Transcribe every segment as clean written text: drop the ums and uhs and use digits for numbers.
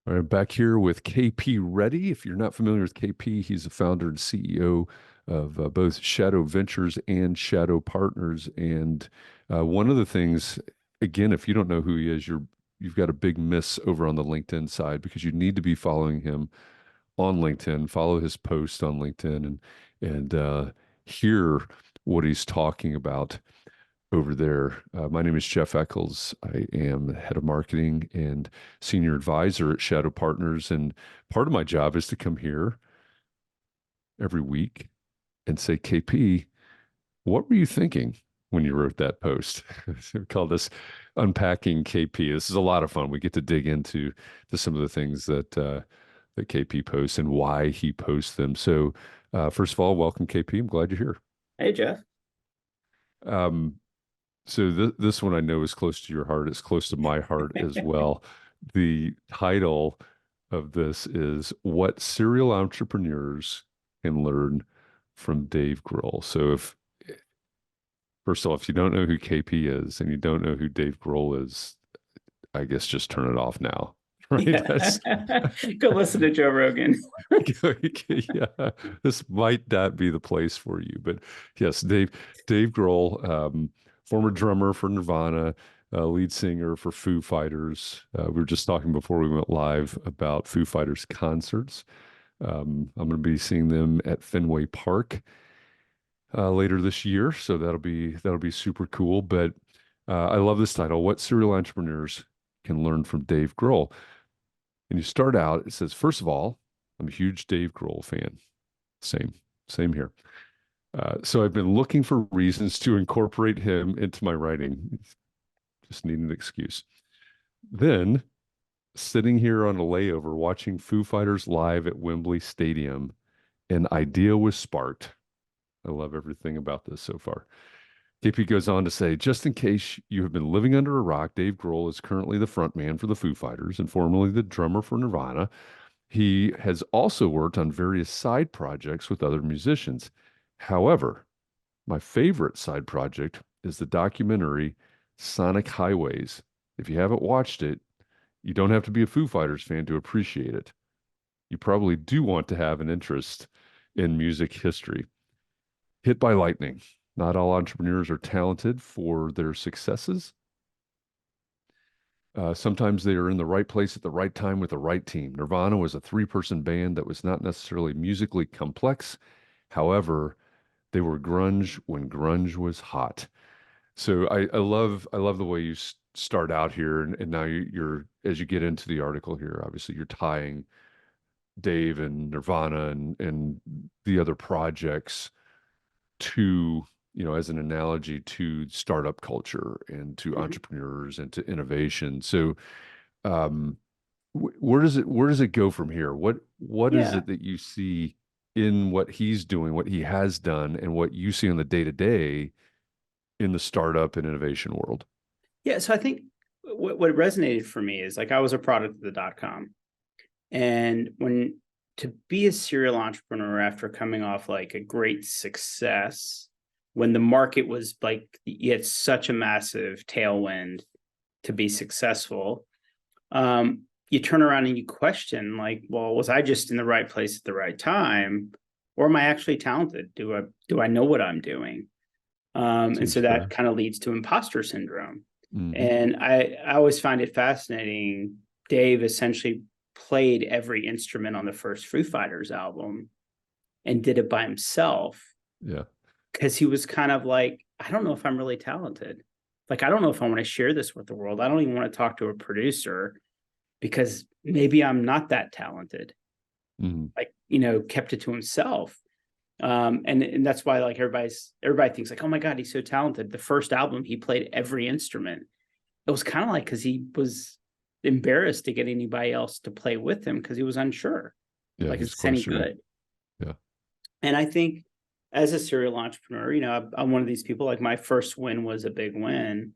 All right, back here with KP Reddy. If you're not familiar with KP, he's the founder and CEO of both Shadow Ventures and Shadow Partners. And one of the things, again, if you don't know who he is, you've got a big miss over on the LinkedIn side because you need to be following him on LinkedIn, follow his post on LinkedIn, and hear what he's talking about over there. My name is Jeff Eccles. I am head of marketing and senior advisor at Shadow Partners. And part of my job is to come here every week and say, KP, what were you thinking when you wrote that post? We call this Unpacking KP. This is a lot of fun. We get to dig into some of the things that KP posts and why he posts them. So, first of all, welcome, KP. I'm glad you're here. Hey, Jeff. Um, So this one I know is close to your heart. It's close to my heart as well. The title of this is What Serial Entrepreneurs Can Learn from Dave Grohl. So first of all, if you don't know who KP is and you don't know who Dave Grohl is, I guess just turn it off now. Right? Yeah. Go listen to Joe Rogan. Yeah, this might not be the place for you, but yes, Dave Grohl, former drummer for Nirvana, lead singer for Foo Fighters. We were just talking before we went live about Foo Fighters concerts. I'm going to be seeing them at Fenway Park later this year, so that'll be super cool. But I love this title: What Serial Entrepreneurs Can Learn from Dave Grohl. And you start out, it says, first of all, I'm a huge Dave Grohl fan. Same, same here. So I've been looking for reasons to incorporate him into my writing. Just need an excuse. Then, sitting here on a layover watching Foo Fighters live at Wembley Stadium, an idea was sparked. I love everything about this so far. KP goes on to say, just in case you have been living under a rock, Dave Grohl is currently the frontman for the Foo Fighters and formerly the drummer for Nirvana. He has also worked on various side projects with other musicians. However, my favorite side project is the documentary Sonic Highways. If you haven't watched it, you don't have to be a Foo Fighters fan to appreciate it. You probably do want to have an interest in music history. Hit by lightning. Not all entrepreneurs are talented for their successes. Sometimes they are in the right place at the right time with the right team. Nirvana was a three-person band that was not necessarily musically complex. However, they were grunge when grunge was hot. So I love the way you start out here, and now you're as you get into the article here, obviously you're tying Dave and Nirvana and the other projects to, as an analogy to startup culture and to Mhm. entrepreneurs and to innovation. So, um, where does it go from here? What is Yeah. it that you see in what he's doing, what he has done, and what you see on the day to day in the startup and innovation world? Yeah. So I think what resonated for me is like I was a product of the .com. And when to be a serial entrepreneur after coming off like a great success, when the market was like, you had such a massive tailwind to be successful, you turn around and you question, like, well, was I just in the right place at the right time? Or am I actually talented? Do I know what I'm doing? And Seems so that fair. kind of leads to imposter syndrome. Hmm. And I always find it fascinating. Dave essentially played every instrument on the first Foo Fighters album and did it by himself Yeah. because he was kind of like, I don't know if I'm really talented. Like, I don't know if I want to share this with the world. I don't even want to talk to a producer because maybe I'm not that talented. Hmm. Like, kept it to himself. And that's why like everybody thinks like, oh my God, he's so talented. The first album he played every instrument. It was kind of like because he was embarrassed to get anybody else to play with him because he was unsure, Yeah. like, is He's this any questioning. good? Yeah. And I think as a serial entrepreneur, I'm one of these people, like my first win was a big win,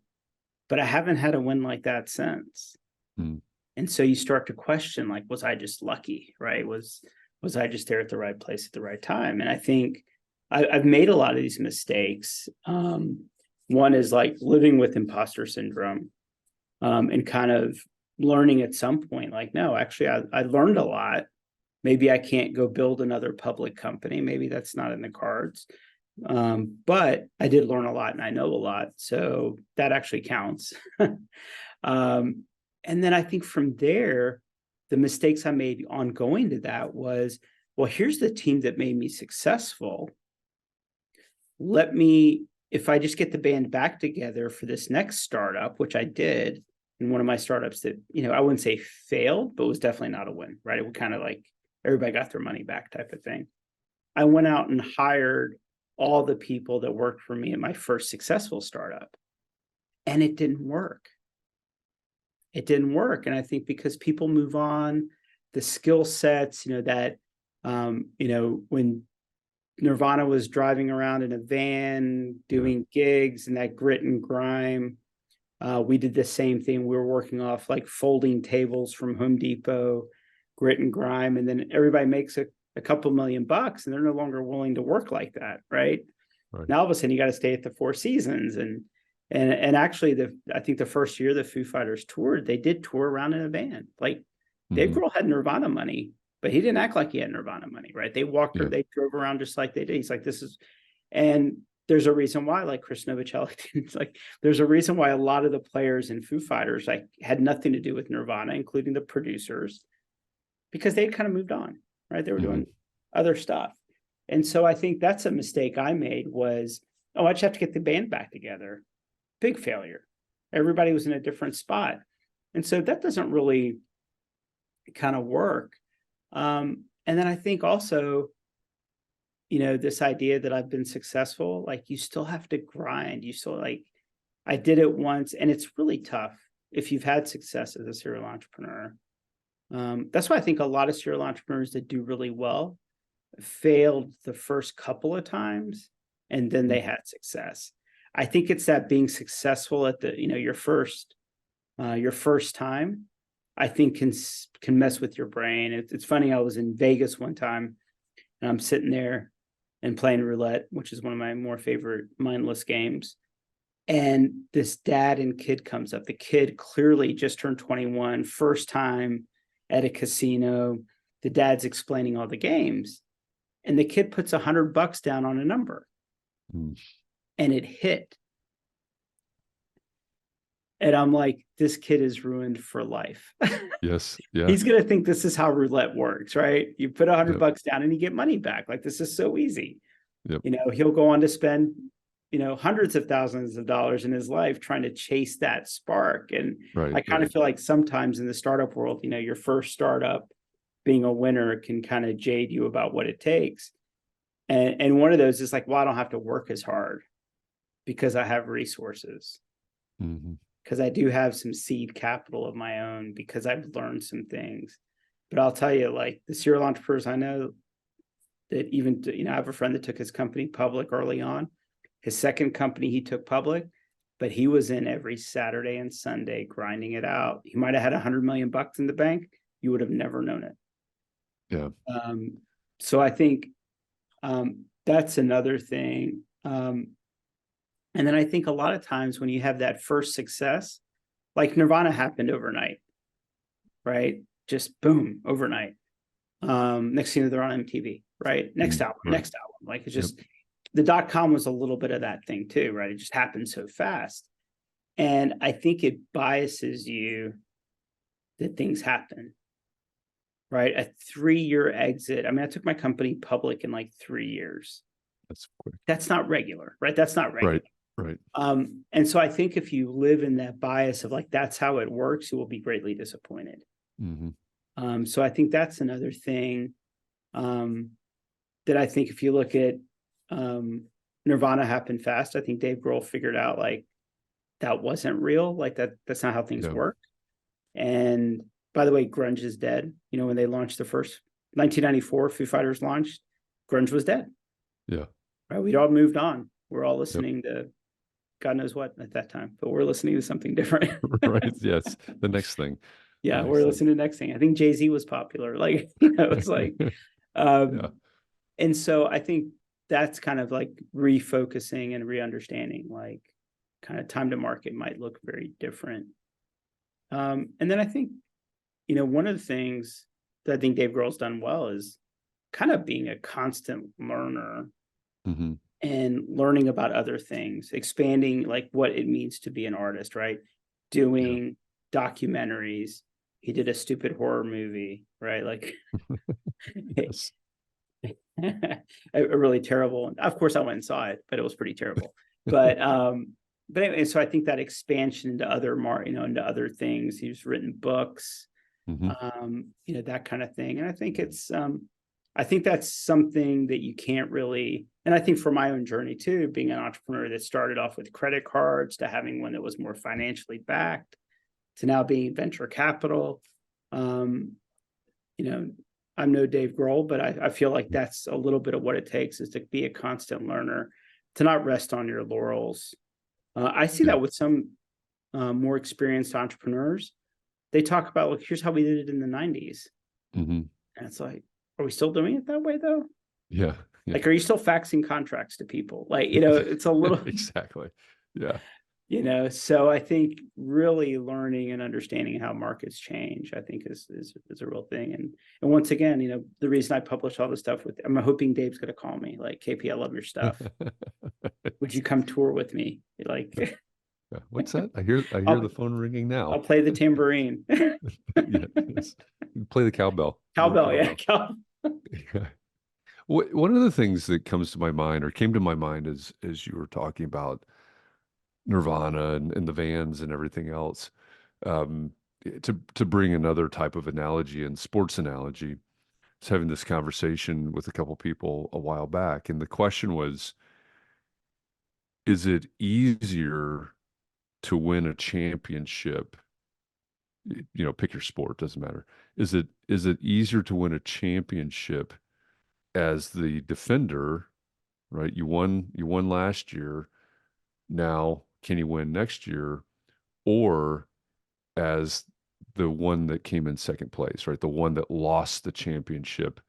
but I haven't had a win like that since. Mm. And so you start to question, like, was I just lucky, right? Was I just there at the right place at the right time? And I think I've made a lot of these mistakes. One is like living with imposter syndrome, and kind of learning at some point, like, no, actually, I learned a lot. Maybe I can't go build another public company. Maybe that's not in the cards. But I did learn a lot and I know a lot. So that actually counts. And then I think from there, the mistakes I made on going to that was, well, here's the team that made me successful. If I just get the band back together for this next startup, which I did in one of my startups that, I wouldn't say failed, but was definitely not a win, right? It would kind of like everybody got their money back type of thing. I went out and hired all the people that worked for me in my first successful startup, and it didn't work. It didn't work. And I think because people move on, the skill sets, when Nirvana was driving around in a van doing gigs and that grit and grime, we did the same thing. We were working off like folding tables from Home Depot, grit and grime. And then everybody makes a couple $1,000,000 and they're no longer willing to work like that. Right. Now, all of a sudden you got to stay at the Four Seasons. And actually I think the first year the Foo Fighters toured, they did tour around in a van. Like Dave Grohl had Nirvana money, but he didn't act like he had Nirvana money, right? They they drove around just like they did. He's like, and there's a reason why, like Chris Novoselic, like there's a reason why a lot of the players in Foo Fighters like had nothing to do with Nirvana, including the producers, because they kind of moved on, right? They were doing other stuff. And so I think that's a mistake I made was, I just have to get the band back together. Big failure. Everybody was in a different spot. And so that doesn't really kind of work. And then I think also, this idea that I've been successful, like you still have to grind. You still I did it once and it's really tough if you've had success as a serial entrepreneur. That's why I think a lot of serial entrepreneurs that do really well failed the first couple of times and then they had success. I think it's that being successful at your first time, I think can mess with your brain. It's funny. I was in Vegas one time and I'm sitting there and playing roulette, which is one of my more favorite mindless games. And this dad and kid comes up. The kid clearly just turned 21, first time at a casino. The dad's explaining all the games and the kid puts $100 down on a number. And it hit. And I'm like, this kid is ruined for life. Yes. Yeah. He's going to think this is how roulette works, right? You put $100 down and you get money back. Like, this is so easy. He'll go on to spend, hundreds of thousands of dollars in his life trying to chase that spark. And I kind of feel like sometimes in the startup world, your first startup being a winner can kind of jade you about what it takes. And one of those is like, well, I don't have to work as hard because I have resources, because I do have some seed capital of my own, because I've learned some things. But I'll tell you, like the serial entrepreneurs I know that even, I have a friend that took his company public early on. His second company he took public, but he was in every Saturday and Sunday grinding it out. He might have had $100 million in the bank. You would have never known it. Yeah. So I think that's another thing. And then I think a lot of times when you have that first success, like Nirvana happened overnight, right? Just boom, overnight. Next thing they're on MTV, right? Next album. Like it's just the .com was a little bit of that thing too, right? It just happened so fast. And I think it biases you that things happen, right? A 3-year exit. I mean, I took my company public in like 3 years. That's quick. That's not regular, right? That's not regular. Right. And so I think if you live in that bias of like, that's how it works, you will be greatly disappointed. So I think that's another thing that I think if you look at Nirvana happened fast. I think Dave Grohl figured out like that wasn't real. Like that's not how things work. And by the way, grunge is dead. When they launched the first 1994 Foo Fighters launched, grunge was dead. Yeah. Right. We'd all moved on. We're all listening to God knows what at that time, but we're listening to something different. Right. Yes. The next thing. Yeah. We're listening to the next thing. I think Jay-Z was popular. Like, it's like, and so I think that's kind of like refocusing and re-understanding, like kind of time to market might look very different. And then I think, you know, one of the things that I think Dave Grohl's done well is kind of being a constant learner Mm-hmm. and learning about other things, expanding like what it means to be an artist, right? Yeah. Doing documentaries. He did a stupid horror movie, right? Like Yes. a really terrible. Of course, I went and saw it, but it was pretty terrible. But but anyway, so I think that expansion into other into other things. He's written books, Mm-hmm. you know, that kind of thing. And I think it's I think that's something that you can't really, and I think for my own journey too, being an entrepreneur that started off with credit cards to having one that was more financially backed to now being venture capital. Um, you know, I'm no Dave Grohl, but I feel like that's a little bit of what it takes, is to be a constant learner, to not rest on your laurels. I see Yeah. that with some more experienced entrepreneurs. They talk about, like, here's how we did it in the 90s. Mm-hmm. And it's like, are we still doing it that way though? Yeah. Yeah. Like, are you still faxing contracts to people? Like, you know, it's a little, Exactly. Yeah. you know, so I think really learning and understanding how markets change, I think is a real thing. And once again, you know, the reason I publish all this stuff with, I'm hoping Dave's gonna call me, like, KP, I love your stuff. Would you come tour with me? Like, Yeah. What's that? I hear the I'll phone ringing now. I'll play the tambourine. Yeah. Yes. Play the cowbell. Little Cowbell, yeah, cowbell. cow. Yeah. One of the things that comes to my mind or came to my mind as you were talking about Nirvana and the Vans and everything else, um, to bring another type of analogy and sports analogy, I was having this conversation with a couple people a while back, and the question was, is it easier to win a championship? You know, pick your sport, doesn't matter. Is it easier to win a championship as the defender, right? You won last year. Now, can you win next year? Or as the one that came in second place, right? The one that lost the championship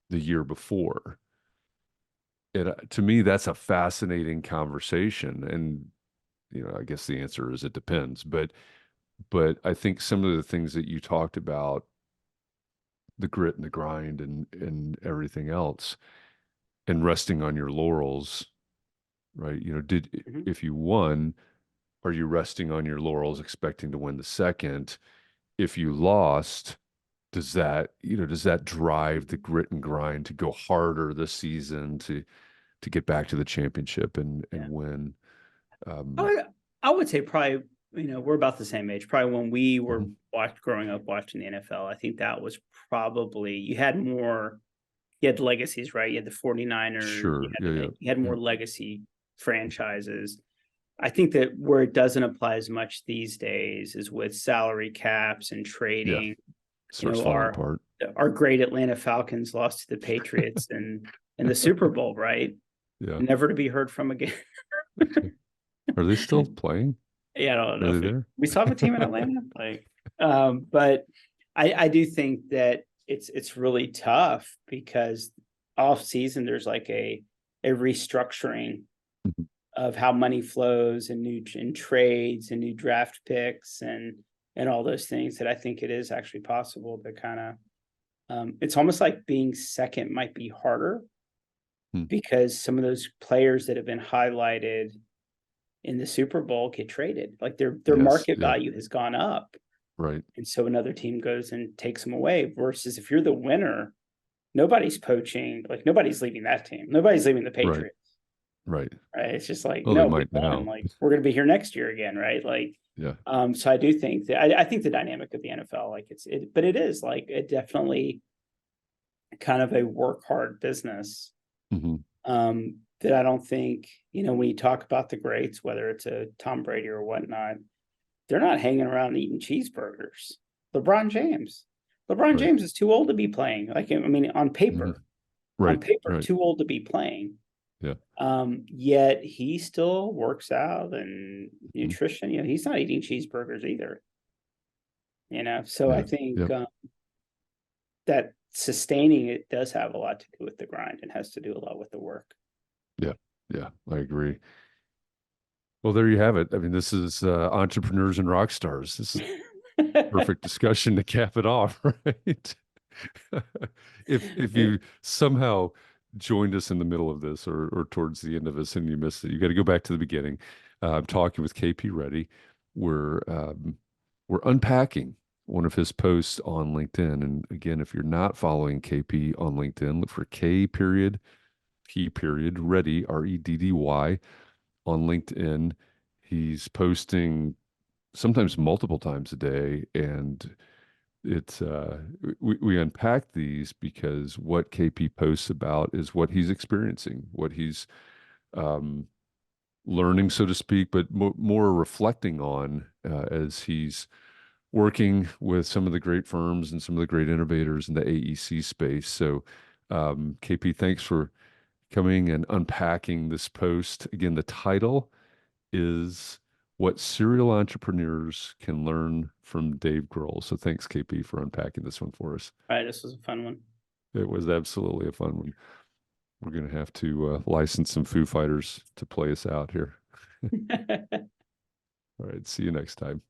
the year before. To me, that's a fascinating conversation. And, you know, I guess the answer is it depends. But I think some of the things that you talked about, the grit and the grind and everything else, and resting on your laurels, right? You know, Mhm. if you won, are you resting on your laurels expecting to win the second? If you lost, does that drive the grit and grind to go harder this season to get back to the championship and Yeah. win? Um, I I would say probably, you know, we're about the same age. Probably when we were mhm. growing up watching the NFL, I think that was probably, you had more, you had legacies, right? You had the 49ers, Sure. Yeah, yeah, you had yeah, more legacy franchises. I think that where it doesn't apply as much these days is with salary caps and yeah. trading. You Starts know, falling apart. our great Atlanta Falcons lost to the Patriots and in the Super Bowl, right? Yeah. Never to be heard from again. Are they still playing? Yeah, I don't know Are they if there? we still have a team in Atlanta. Like, but I do think that it's really tough because off season there's like a restructuring Mhm. of how money flows and new and trades and new draft picks and all those things, that I think it is actually possible to kind of it's almost like being second might be harder Hmm. because some of those players that have been highlighted in the Super Bowl get traded. Like their Yes. market Yeah. value has gone up. Right. And so another team goes and takes them away. Versus if you're the winner, nobody's poaching, like nobody's leaving that team. Nobody's leaving the Right. Patriots. Right. Right. It's just like, Well, they no, we might won. now. Like we're gonna be here next year again, right? Like Yeah. so I do think that I think the dynamic of the NFL, like but it is like it definitely kind of a work hard business. Hmm. That I don't think, you know, when you talk about the greats, whether it's a Tom Brady or whatnot, they're not hanging around eating cheeseburgers. LeBron James. LeBron Right. James is too old to be playing. Like, I mean, Hmm. on Right. paper, Right. too old to be playing. Yeah. Yet he still works out and Mhm. nutrition. You know, he's not eating cheeseburgers either. You know, so I Yeah. think Yep. that sustaining it does have a lot to do with the grind and has to do a lot with the work. Yeah. Yeah. I agree. Well, there you have it. I mean, this is entrepreneurs and rock stars. Perfect discussion to cap it off, right? If you somehow joined us in the middle of this or towards the end of this and you missed it, you got to go back to the beginning. I'm talking with KP Reddy. We're unpacking one of his posts on LinkedIn. And again, if you're not following KP on LinkedIn, look for K period P period Reddy Reddy on LinkedIn. He's posting sometimes multiple times a day, and it's we unpack these because what KP posts about is what he's experiencing, what he's um, learning, so to speak, but more reflecting on as he's working with some of the great firms and some of the great innovators in the AEC space. So, KP, thanks for coming and unpacking this post. Again, the title is What Serial Entrepreneurs Can Learn from Dave Grohl. So thanks, KP, for unpacking this one for us. All right, this was a fun one. It was absolutely a fun one. We're going to have to license some Foo Fighters to play us out here. All right. See you next time.